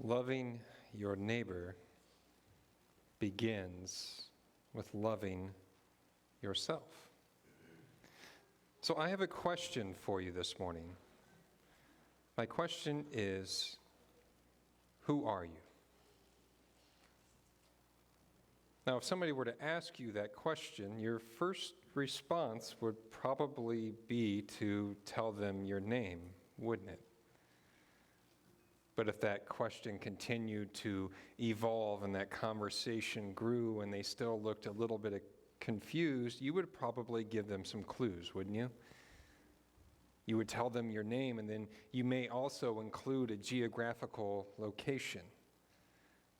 Loving your neighbor begins with loving yourself. So I have a question for you this morning. My question is, who are you? Now, if somebody were to ask you that question, your first response would probably be to tell them your name, wouldn't it? But if that question continued to evolve and that conversation grew and they still looked a little bit confused, you would probably give them some clues, wouldn't you? You would tell them your name, and then you may also include a geographical location.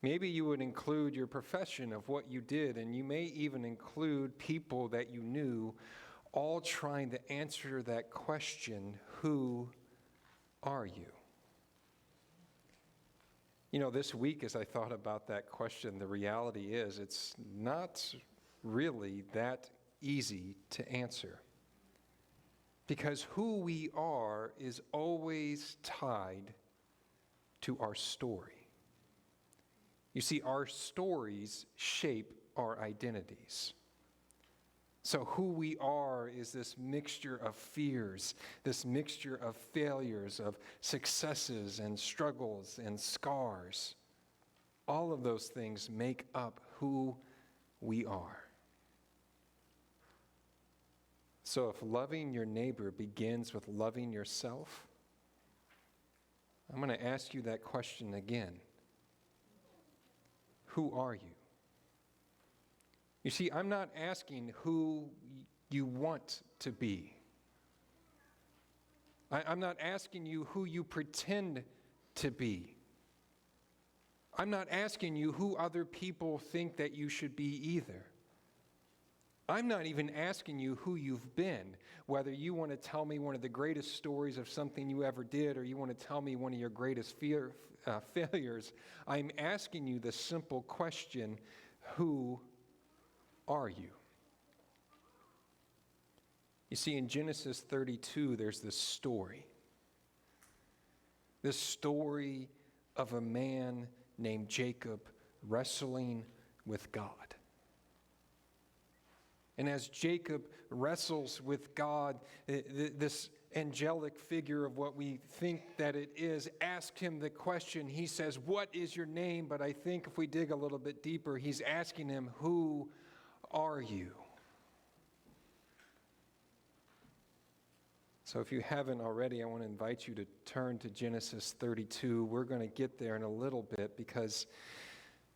Maybe you would include your profession of what you did, and you may even include people that you knew, all trying to answer that question, who are you? You know, this week as I thought about that question, the reality is it's not really that easy to answer. Because who we are is always tied to our story. You see, our stories shape our identities. So who we are is this mixture of fears, this mixture of failures, of successes and struggles and scars. All of those things make up who we are. So if loving your neighbor begins with loving yourself, I'm going to ask you that question again. Who are you? You see, I'm not asking who you want to be. I'm not asking you who you pretend to be. I'm not asking you who other people think that you should be either. I'm not even asking you who you've been, whether you want to tell me one of the greatest stories of something you ever did or you want to tell me one of your greatest failures. I'm asking you the simple question, who are you? You see, in Genesis 32, there's this story. This story of a man named Jacob wrestling with God. And as Jacob wrestles with God, this angelic figure of what we think that it is, asks him the question. He says, "What is your name?" But I think if we dig a little bit deeper, he's asking him, "Who are you?" So if you haven't already, I want to invite you to turn to Genesis 32. We're going to get there in a little bit because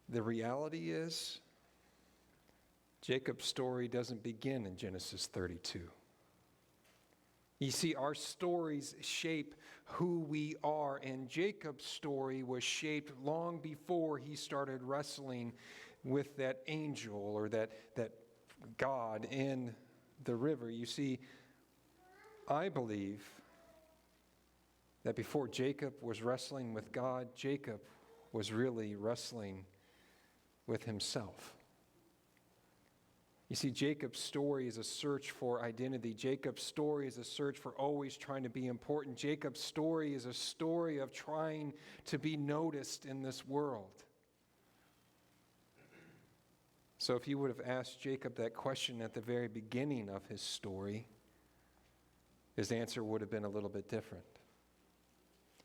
the reality is Jacob's story doesn't begin in Genesis 32. You see, our stories shape who we are, and Jacob's story was shaped long before he started wrestling with that angel or that God in the river. You see, I believe that before Jacob was wrestling with God, Jacob was really wrestling with himself. You see, Jacob's story is a search for identity. Jacob's story is a search for always trying to be important. Jacob's story is a story of trying to be noticed in this world. So if you would have asked Jacob that question at the very beginning of his story, his answer would have been a little bit different.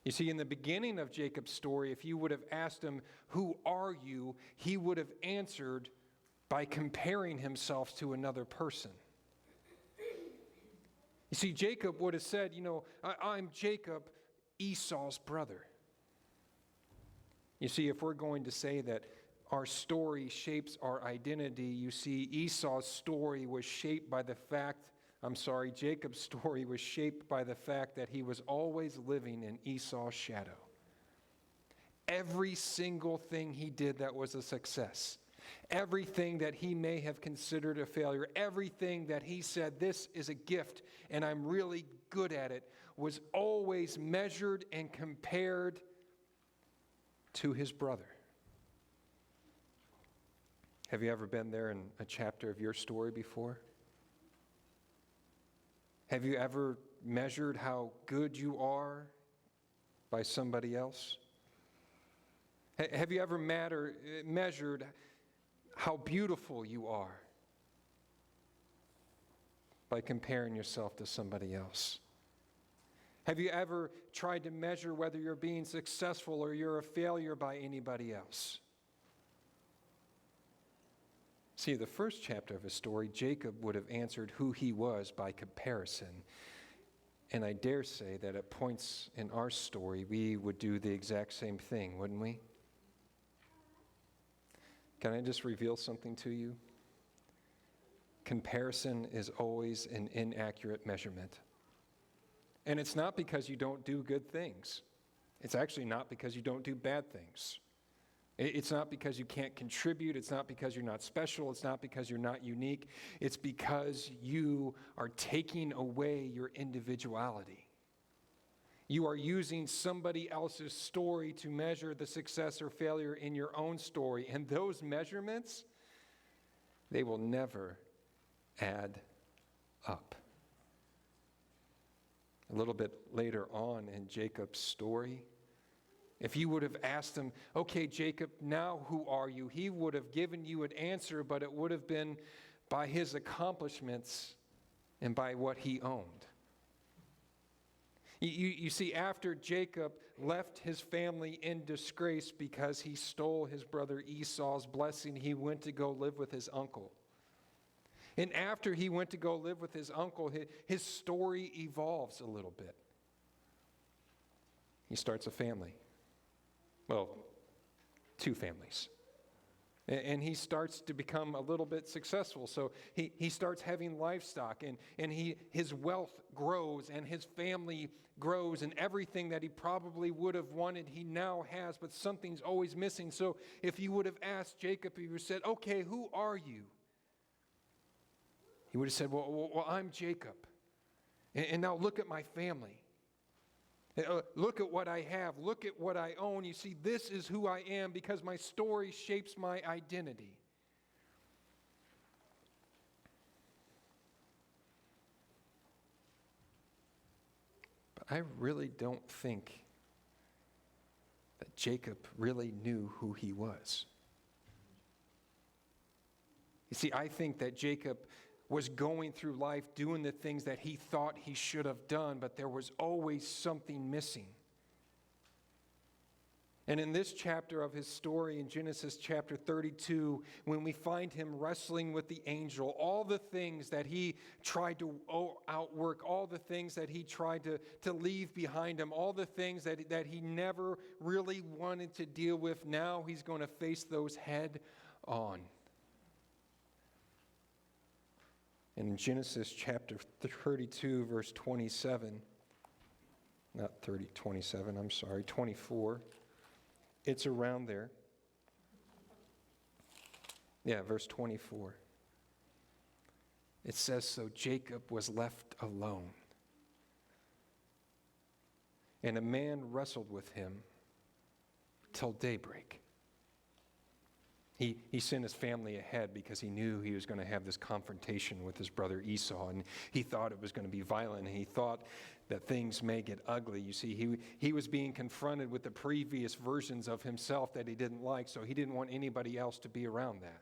You see, in the beginning of Jacob's story, if you would have asked him, "Who are you?" he would have answered by comparing himself to another person. You see, Jacob would have said, I'm Jacob, Esau's brother. You see, if we're going to say that our story shapes our identity, you see, Jacob's story was shaped by the fact that he was always living in Esau's shadow. Every single thing he did that was a success, everything that he may have considered a failure, everything that he said, "This is a gift and I'm really good at it," was always measured and compared to his brother. Have you ever been there in a chapter of your story before? Have you ever measured how good you are by somebody else? Have you ever measured how beautiful you are by comparing yourself to somebody else? Have you ever tried to measure whether you're being successful or you're a failure by anybody else? See, the first chapter of his story, Jacob would have answered who he was by comparison. And I dare say that at points in our story, we would do the exact same thing, wouldn't we? Can I just reveal something to you? Comparison is always an inaccurate measurement. And it's not because you don't do good things. It's actually not because you don't do bad things. It's not because you can't contribute. It's not because you're not special. It's not because you're not unique. It's because you are taking away your individuality. You are using somebody else's story to measure the success or failure in your own story. And those measurements, they will never add up. A little bit later on in Jacob's story, if you would have asked him, okay, Jacob, now who are you? He would have given you an answer, but it would have been by his accomplishments and by what he owned. You see, after Jacob left his family in disgrace because he stole his brother Esau's blessing, he went to go live with his uncle. And after he went to go live with his uncle, his story evolves a little bit. He starts a family. Well, two families. And he starts to become a little bit successful. So he starts having livestock, and his wealth grows, and his family grows, and everything that he probably would have wanted, he now has, but something's always missing. So if you would have asked Jacob, he would have said, okay, who are you? He would have said, well, I'm Jacob. And now look at my family. Look at what I have. Look at what I own. You see, this is who I am because my story shapes my identity. But I really don't think that Jacob really knew who he was. You see, I think that Jacob was going through life doing the things that he thought he should have done, but there was always something missing. And in this chapter of his story, in Genesis chapter 32, when we find him wrestling with the angel, all the things that he tried to outwork, all the things that he tried to leave behind him, all the things that he never really wanted to deal with, now he's going to face those head on. And in Genesis chapter 32, verse 27, not 27, I'm sorry, 24, it's around there. Yeah, verse 24. It says, so Jacob was left alone, and a man wrestled with him till daybreak. He sent his family ahead because he knew he was going to have this confrontation with his brother Esau, and he thought it was going to be violent, and he thought that things may get ugly. You see, he was being confronted with the previous versions of himself that he didn't like, so he didn't want anybody else to be around that.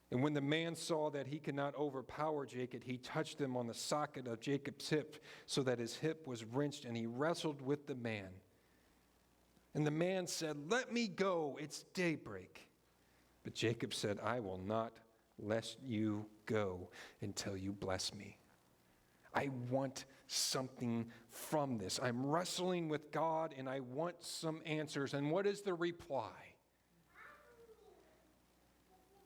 And when the man saw that he could not overpower Jacob, he touched him on the socket of Jacob's hip so that his hip was wrenched, and he wrestled with the man. And the man said, let me go, it's daybreak. But Jacob said, I will not let you go until you bless me. I want something from this. I'm wrestling with God and I want some answers. And what is the reply?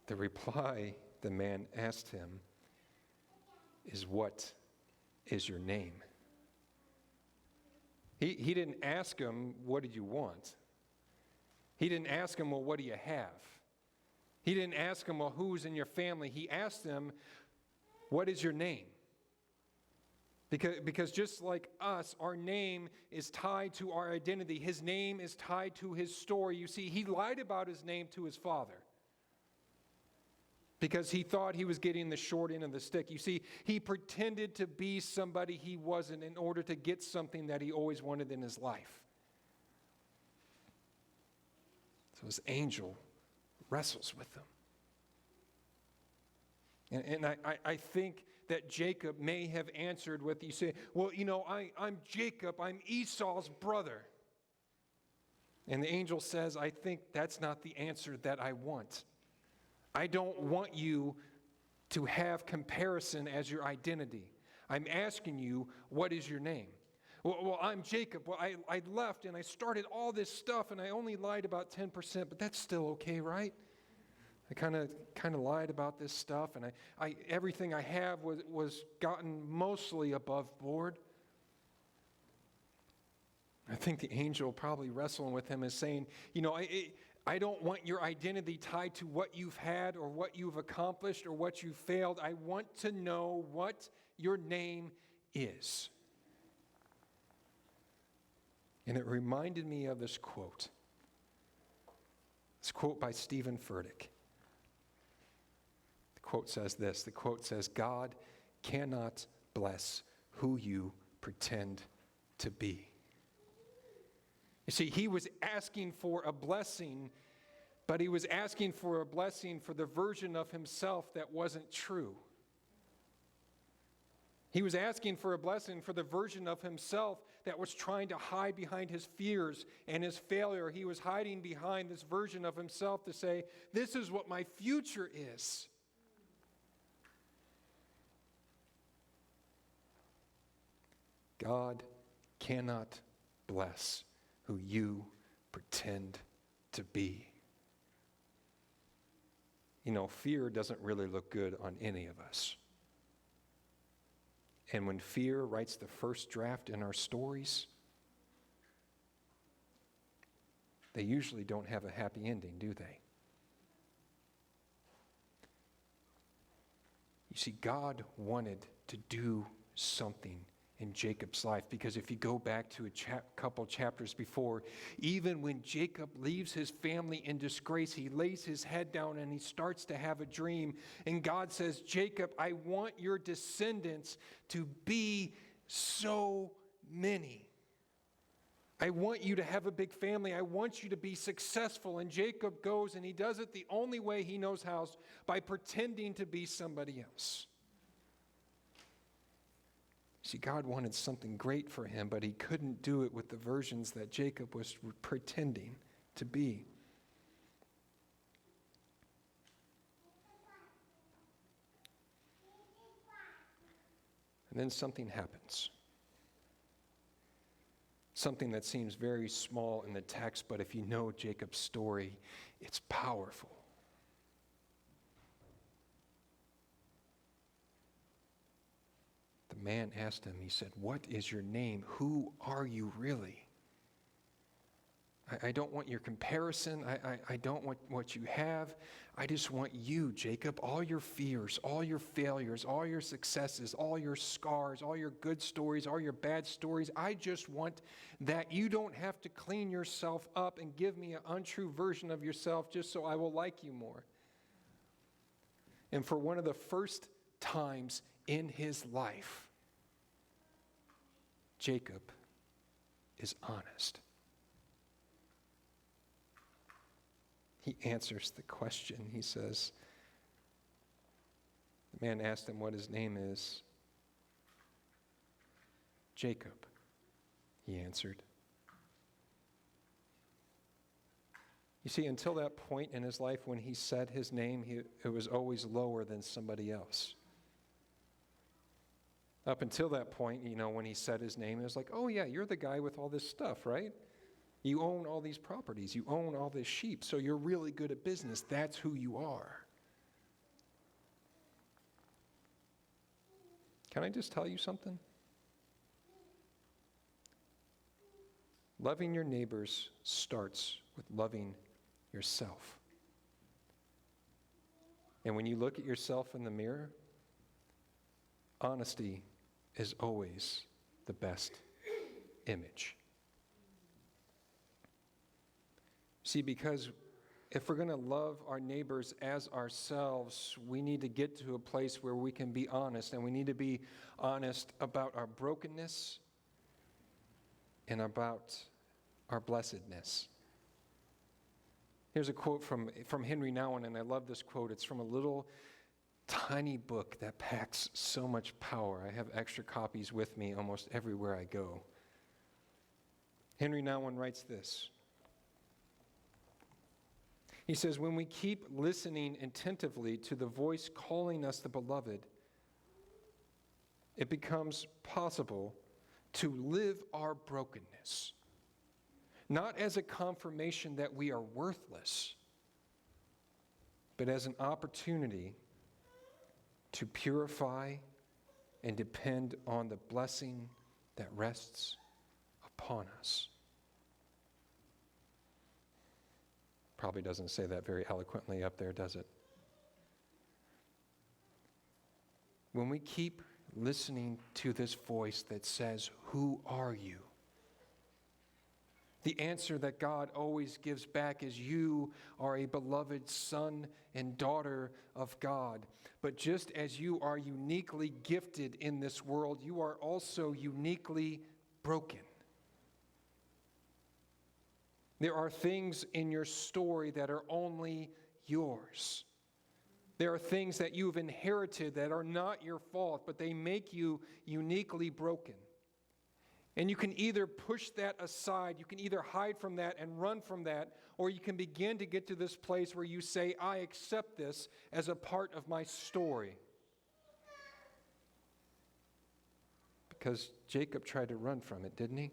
The reply the man asked him is, what is your name? He didn't ask him, what did you want? He didn't ask him, well, what do you have? He didn't ask him, well, who's in your family? He asked him, what is your name? Because just like us, our name is tied to our identity. His name is tied to his story. You see, he lied about his name to his father because he thought he was getting the short end of the stick. You see, he pretended to be somebody he wasn't in order to get something that he always wanted in his life. So his angel wrestles with him. And I think that Jacob may have answered with, you say, well, I'm Jacob, I'm Esau's brother. And the angel says, I think that's not the answer that I want. I don't want you to have comparison as your identity. I'm asking you, what is your name? Well, I'm Jacob. Well, I left and I started all this stuff and I only lied about 10%, but that's still okay, right? I kind of lied about this stuff, and I everything I have was gotten mostly above board. I think the angel probably wrestling with him is saying, I don't want your identity tied to what you've had or what you've accomplished or what you've failed. I want to know what your name is. And it reminded me of this quote. This quote by Stephen Furtick. The quote says this. The quote says, God cannot bless who you pretend to be. You see, he was asking for a blessing, but he was asking for a blessing for the version of himself that wasn't true. He was asking for a blessing for the version of himself that was trying to hide behind his fears and his failure. He was hiding behind this version of himself to say, this is what my future is. God cannot bless who you pretend to be. Fear doesn't really look good on any of us. And when fear writes the first draft in our stories, they usually don't have a happy ending, do they? You see, God wanted to do something in Jacob's life, because if you go back to a couple chapters before, even when Jacob leaves his family in disgrace, he lays his head down and he starts to have a dream. And God says, Jacob, I want your descendants to be so many. I want you to have a big family. I want you to be successful. And Jacob goes and he does it the only way he knows how, by pretending to be somebody else. See, God wanted something great for him, but he couldn't do it with the versions that Jacob was pretending to be. And then something happens. Something that seems very small in the text, but if you know Jacob's story, it's powerful. The man asked him, he said, what is your name? Who are you really? I don't want your comparison. I don't want what you have. I just want you, Jacob, all your fears, all your failures, all your successes, all your scars, all your good stories, all your bad stories. I just want that you don't have to clean yourself up and give me an untrue version of yourself just so I will like you more. And for one of the first times in his life, Jacob is honest. He answers the question. He says, the man asked him what his name is. Jacob, he answered. You see, until that point in his life when he said his name, it was always lower than somebody else. Up until that point, when he said his name, it was like, oh yeah, you're the guy with all this stuff, right? You own all these properties. You own all this sheep. So you're really good at business. That's who you are. Can I just tell you something? Loving your neighbors starts with loving yourself. And when you look at yourself in the mirror, honesty is always the best image. See, because if we're going to love our neighbors as ourselves, we need to get to a place where we can be honest, and we need to be honest about our brokenness and about our blessedness. Here's a quote from Henry Nouwen, and I love this quote. It's from a little tiny book that packs so much power. I have extra copies with me almost everywhere I go. Henry Nouwen writes this. He says, when we keep listening attentively to the voice calling us the beloved, it becomes possible to live our brokenness, not as a confirmation that we are worthless, but as an opportunity to purify and depend on the blessing that rests upon us. Probably doesn't say that very eloquently up there, does it? When we keep listening to this voice that says, "Who are you?" the answer that God always gives back is, "You are a beloved son and daughter of God." But just as you are uniquely gifted in this world, you are also uniquely broken. There are things in your story that are only yours. There are things that you've inherited that are not your fault, but they make you uniquely broken. And you can either push that aside, you can either hide from that and run from that, or you can begin to get to this place where you say, "I accept this as a part of my story." Because Jacob tried to run from it, didn't he?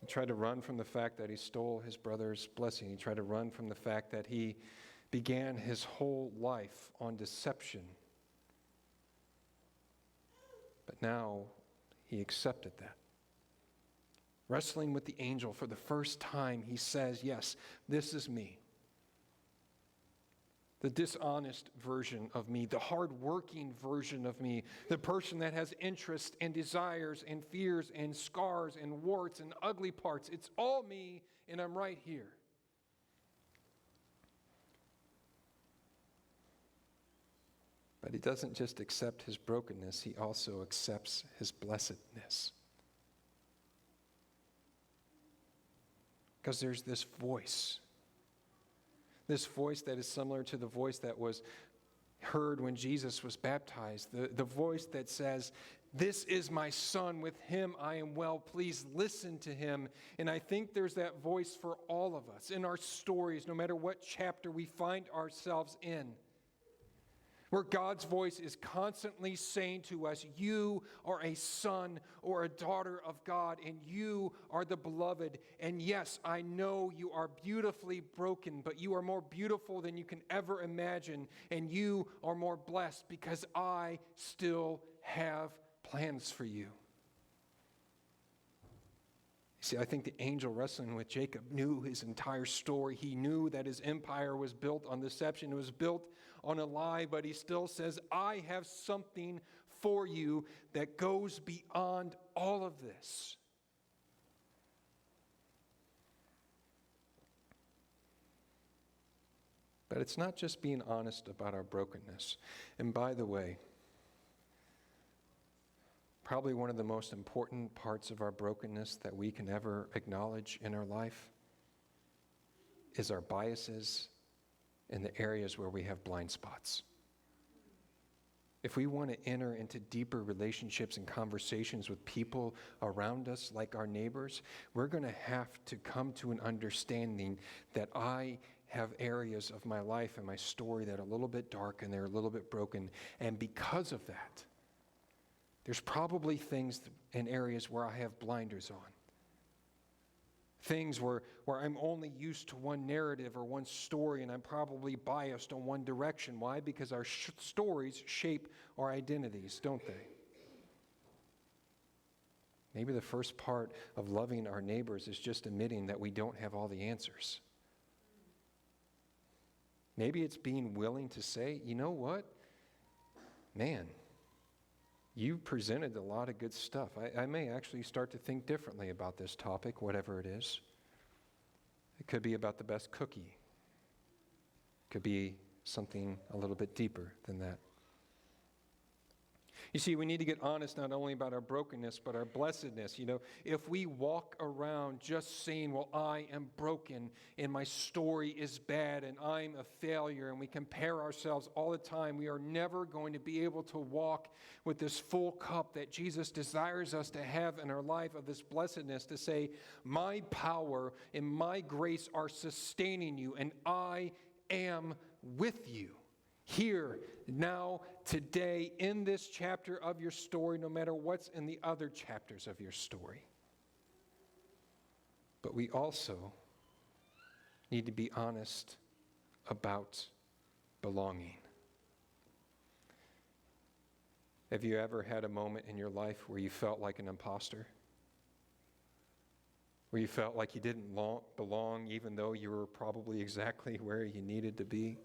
He tried to run from the fact that he stole his brother's blessing. He tried to run from the fact that he began his whole life on deception. But now he accepted that. Wrestling with the angel for the first time, he says, "Yes, this is me. The dishonest version of me, the hardworking version of me, the person that has interests and desires and fears and scars and warts and ugly parts. It's all me, and I'm right here." But he doesn't just accept his brokenness, he also accepts his blessedness. Because there's this voice that is similar to the voice that was heard when Jesus was baptized, the voice that says, "This is my son, with him I am well pleased, listen to him." And I think there's that voice for all of us in our stories, no matter what chapter we find ourselves in, where God's voice is constantly saying to us, "You are a son or a daughter of God, and you are the beloved. And yes, I know you are beautifully broken, but you are more beautiful than you can ever imagine, and you are more blessed because I still have plans for you." See, I think the angel wrestling with Jacob knew his entire story. He knew that his empire was built on deception. It was built on a lie, but he still says, "I have something for you that goes beyond all of this." But it's not just being honest about our brokenness. And by the way, probably one of the most important parts of our brokenness that we can ever acknowledge in our life is our biases in the areas where we have blind spots. If we want to enter into deeper relationships and conversations with people around us, like our neighbors, we're going to have to come to an understanding that I have areas of my life and my story that are a little bit dark and they're a little bit broken. And because of that, there's probably things and areas where I have blinders on. Things where I'm only used to one narrative or one story, and I'm probably biased on one direction. Why? Because our stories shape our identities, don't they? Maybe the first part of loving our neighbors is just admitting that we don't have all the answers. Maybe it's being willing to say, "You know what? Man, you presented a lot of good stuff. I may actually start to think differently about this topic, whatever it is." It could be about the best cookie. It could be something a little bit deeper than that. You see, we need to get honest not only about our brokenness, but our blessedness. If we walk around just saying, well, I am broken and my story is bad and I'm a failure, and we compare ourselves all the time, we are never going to be able to walk with this full cup that Jesus desires us to have in our life, of this blessedness, to say, my power and my grace are sustaining you, and I am with you. Here, now, today, in this chapter of your story, no matter what's in the other chapters of your story. But we also need to be honest about belonging. Have you ever had a moment in your life where you felt like an imposter? Where you felt like you didn't belong, even though you were probably exactly where you needed to be?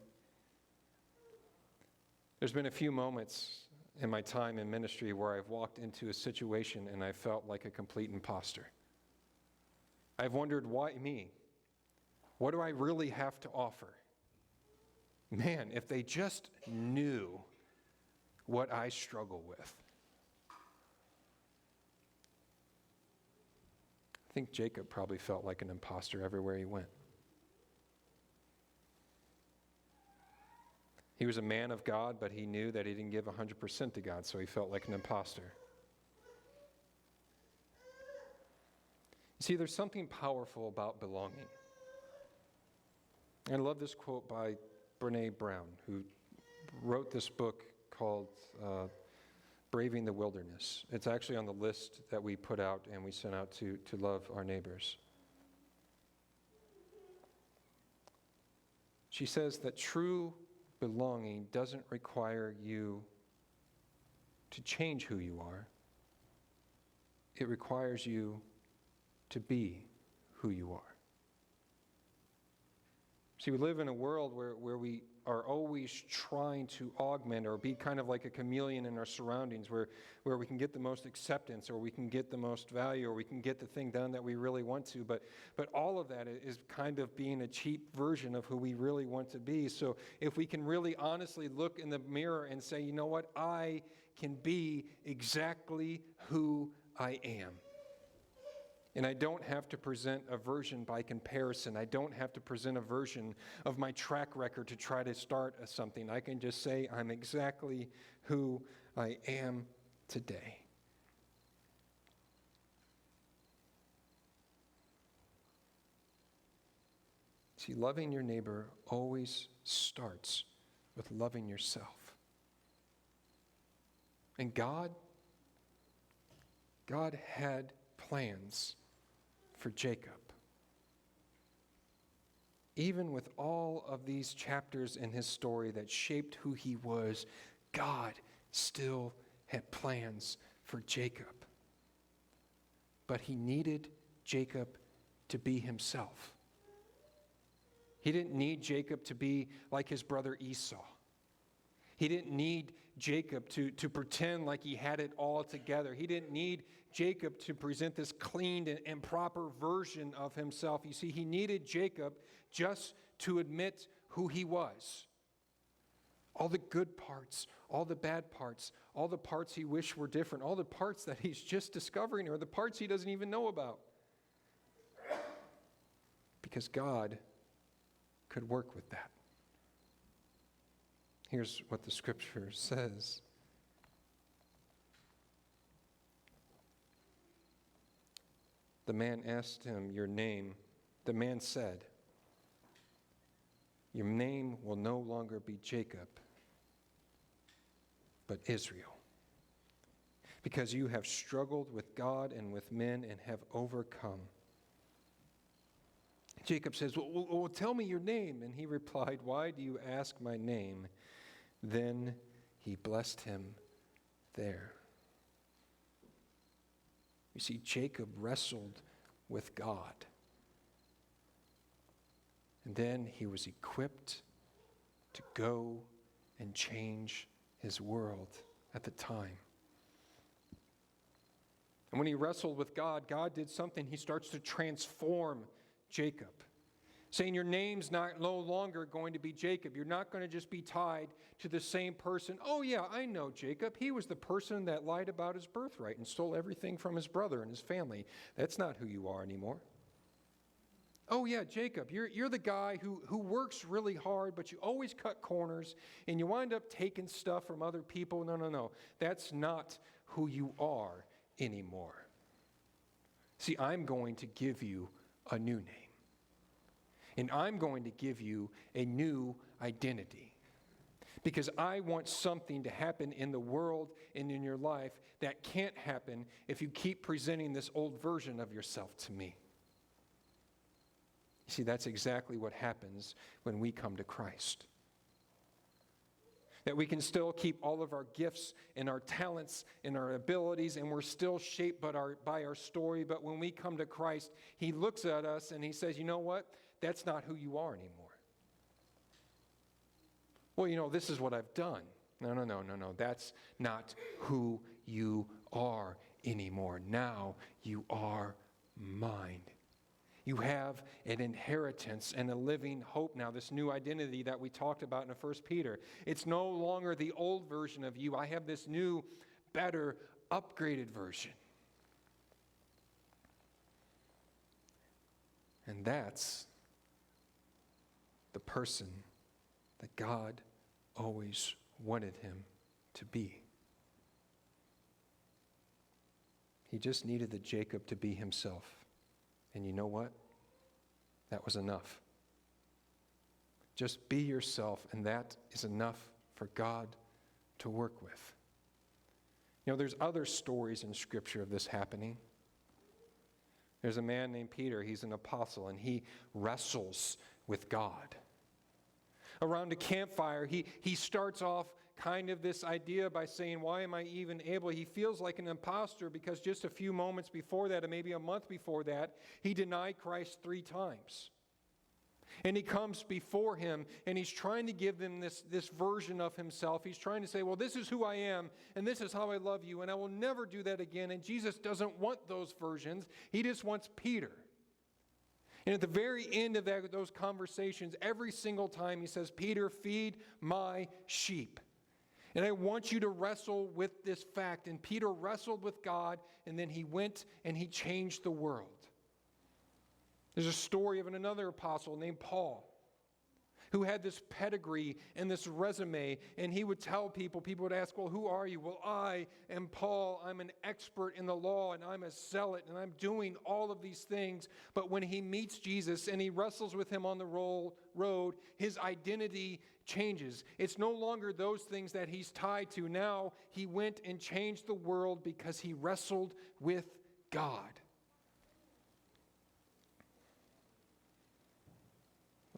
There's been a few moments in my time in ministry where I've walked into a situation and I felt like a complete imposter. I've wondered, why me? What do I really have to offer? Man, if they just knew what I struggle with. I think Jacob probably felt like an imposter everywhere he went. He was a man of God, but he knew that he didn't give 100% to God, so he felt like an imposter. See, there's something powerful about belonging. And I love this quote by Brené Brown, who wrote this book called Braving the Wilderness. It's actually on the list that we put out and we sent out to love our neighbors. She says that true belonging doesn't require you to change who you are. It requires you to be who you are. See, we live in a world where we are always trying to augment or be kind of like a chameleon in our surroundings, where we can get the most acceptance, or we can get the most value, or we can get the thing done that we really want to. But all of that is kind of being a cheap version of who we really want to be. So if we can really honestly look in the mirror and say, you know what, I can be exactly who I am. And I don't have to present a version by comparison. I don't have to present a version of my track record to try to start something. I can just say I'm exactly who I am today. See, loving your neighbor always starts with loving yourself. And God had plans for Jacob. Even with all of these chapters in his story that shaped who he was, God still had plans for Jacob. But he needed Jacob to be himself. He didn't need Jacob to be like his brother Esau. He didn't need Jacob to pretend like he had it all together. He didn't need Jacob to present this cleaned and proper version of himself. You see, he needed Jacob just to admit who he was. All the good parts, all the bad parts, all the parts he wished were different, all the parts that he's just discovering, or the parts he doesn't even know about. Because God could work with that. Here's what the scripture says. The man asked him, your name. The man said, your name will no longer be Jacob, but Israel. Because you have struggled with God and with men and have overcome. Jacob says, well, tell me your name. And he replied, why do you ask my name? Then he blessed him there. You see, Jacob wrestled with God. And then he was equipped to go and change his world at the time. And when he wrestled with God, God did something. He starts to transform Jacob. saying your name's no longer going to be Jacob. You're not going to just be tied to the same person. Oh yeah, I know Jacob. He was the person that lied about his birthright and stole everything from his brother and his family. That's not who you are anymore. Oh yeah, Jacob, you're the guy who works really hard, but you always cut corners and you wind up taking stuff from other people. No. That's not who you are anymore. See, I'm going to give you a new name. And I'm going to give you a new identity. Because I want something to happen in the world and in your life that can't happen if you keep presenting this old version of yourself to me. You see, that's exactly what happens when we come to Christ. That we can still keep all of our gifts and our talents and our abilities, and we're still shaped by our story. But when we come to Christ, He looks at us and He says, you know what? That's not who you are anymore. Well, this is what I've done. No. That's not who you are anymore. Now you are mine. You have an inheritance and a living hope now, this new identity that we talked about in 1 Peter. It's no longer the old version of you. I have this new, better, upgraded version. And that's the person that God always wanted him to be. He just needed the Jacob to be himself. And you know what? That was enough. Just be yourself, and that is enough for God to work with. There's other stories in Scripture of this happening. There's a man named Peter. He's an apostle, and he wrestles with God. Around a campfire, he starts off kind of this idea by saying, why am I even able? He feels like an imposter because just a few moments before that, and maybe a month before that, he denied Christ 3 times. And he comes before him, and he's trying to give them this version of himself. He's trying to say, well, this is who I am, and this is how I love you, and I will never do that again. And Jesus doesn't want those versions. He just wants Peter. And at the very end of those conversations, every single time he says, Peter, feed my sheep. And I want you to wrestle with this fact. And Peter wrestled with God, and then he went and he changed the world. There's a story of another apostle named Paul, who had this pedigree and this resume, and he would tell people would ask, well, who are you? Well, I am Paul. I'm an expert in the law, and I'm a zealot, and I'm doing all of these things. But when he meets Jesus and he wrestles with him on the road, his identity changes. It's no longer those things that he's tied to. Now he went and changed the world because he wrestled with God.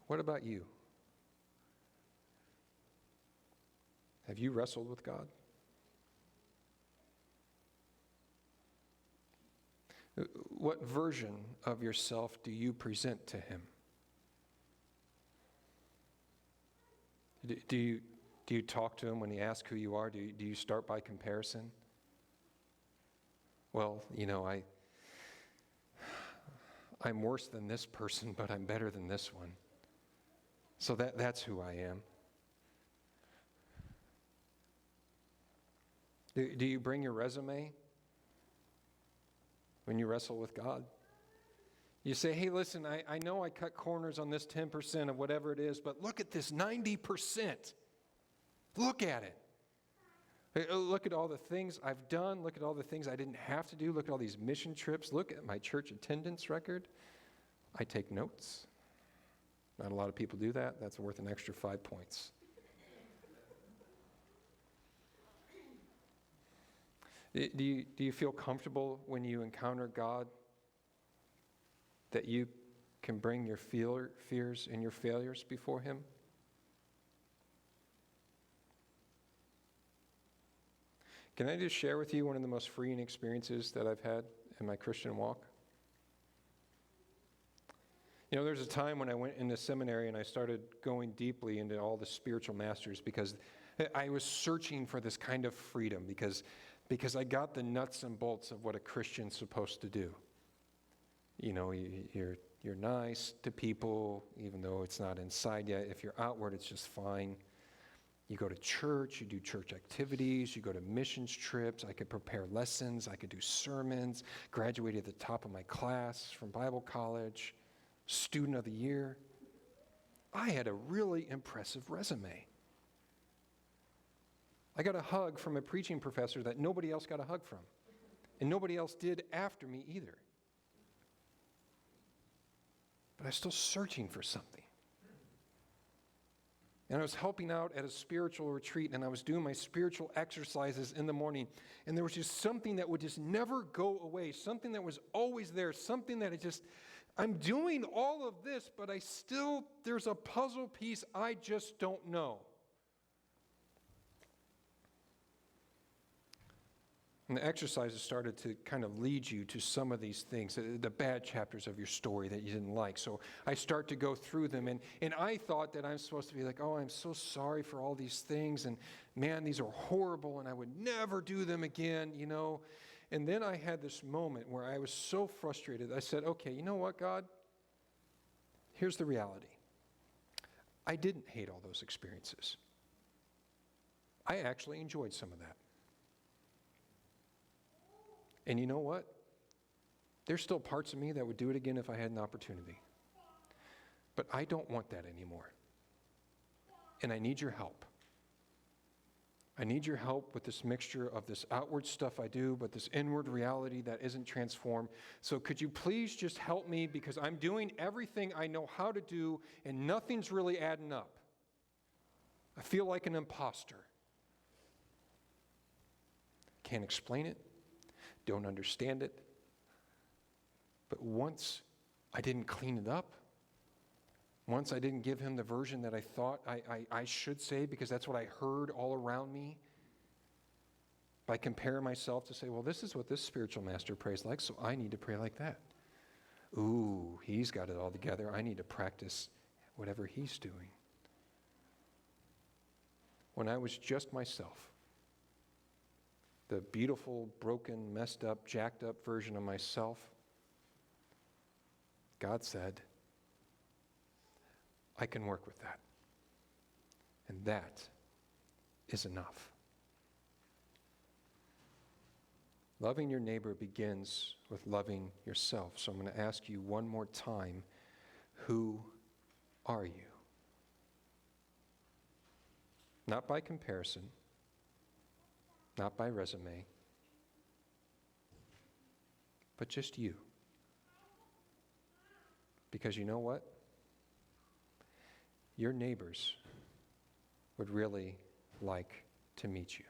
What about you? Have you wrestled with God? What version of yourself do you present to Him? Do you talk to Him when He asks who you are? Do you start by comparison? Well, I'm worse than this person, but I'm better than this one. So that's who I am. Do you bring your resume when you wrestle with God? You say, hey, listen, I know I cut corners on this 10% of whatever it is, but look at this 90%. Look at it. Look at all the things I've done. Look at all the things I didn't have to do. Look at all these mission trips. Look at my church attendance record. I take notes. Not a lot of people do that. That's worth an extra 5 points. Do you feel comfortable when you encounter God that you can bring your fears and your failures before Him? Can I just share with you one of the most freeing experiences that I've had in my Christian walk? There's a time when I went into seminary and I started going deeply into all the spiritual masters because I was searching for this kind of freedom because I got the nuts and bolts of what a Christian's supposed to do. You're You're nice to people, even though it's not inside yet. If you're outward, it's just fine. You go to church, you do church activities, you go to missions trips. I could prepare lessons, I could do sermons, graduated at the top of my class from Bible college, student of the year. I had a really impressive resume. I got a hug from a preaching professor that nobody else got a hug from, and nobody else did after me either. But I was still searching for something. And I was helping out at a spiritual retreat, and I was doing my spiritual exercises in the morning, and there was just something that would just never go away, something that was always there, something that I'm doing all of this, but there's a puzzle piece I just don't know. And the exercises started to kind of lead you to some of these things, the bad chapters of your story that you didn't like. So I start to go through them, and I thought that I'm supposed to be like, oh, I'm so sorry for all these things, and man, these are horrible, and I would never do them again, you know. And then I had this moment where I was so frustrated. I said, okay, you know what, God? Here's the reality. I didn't hate all those experiences. I actually enjoyed some of that. And you know what? There's still parts of me that would do it again if I had an opportunity. But I don't want that anymore. And I need your help. I need your help with this mixture of this outward stuff I do, but this inward reality that isn't transformed. So could you please just help me, because I'm doing everything I know how to do and nothing's really adding up. I feel like an imposter. Can't explain it. Don't understand it. But once I didn't clean it up, once I didn't give him the version that I thought I should say, because that's what I heard all around me, by comparing myself to say, well, this is what this spiritual master prays like, so I need to pray like that. Ooh, he's got it all together. I need to practice whatever he's doing. When I was just myself, the beautiful, broken, messed up, jacked up version of myself, God said, I can work with that. And that is enough. Loving your neighbor begins with loving yourself. So I'm going to ask you one more time, who are you? Not by comparison, not by resume, but just you. Because you know what? Your neighbors would really like to meet you.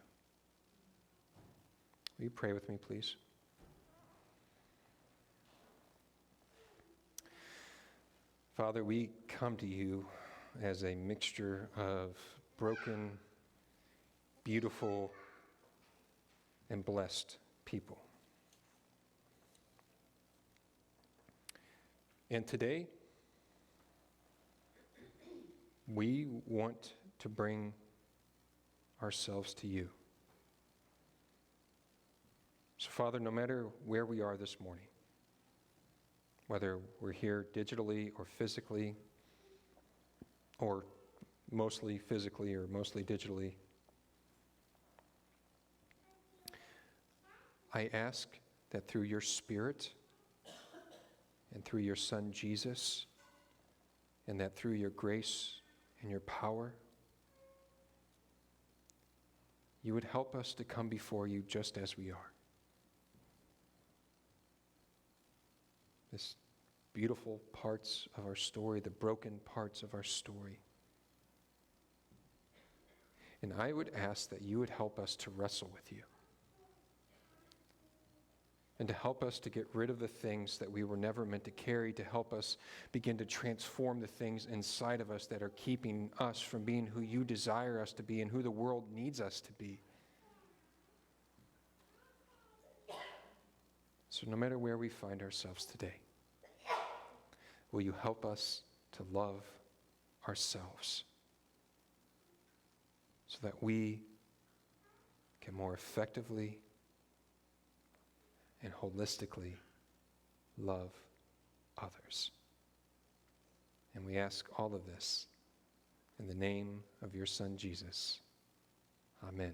Will you pray with me, please? Father, we come to you as a mixture of broken, beautiful, and blessed people. And today, we want to bring ourselves to you. So, Father, no matter where we are this morning, whether we're here digitally or physically, or mostly physically or mostly digitally, I ask that through your Spirit and through your Son Jesus, and that through your grace and your power, you would help us to come before you just as we are. This beautiful parts of our story, the broken parts of our story. And I would ask that you would help us to wrestle with you, and to help us to get rid of the things that we were never meant to carry, to help us begin to transform the things inside of us that are keeping us from being who you desire us to be and who the world needs us to be. So no matter where we find ourselves today, will you help us to love ourselves so that we can more effectively and holistically love others. And we ask all of this in the name of your Son, Jesus. Amen.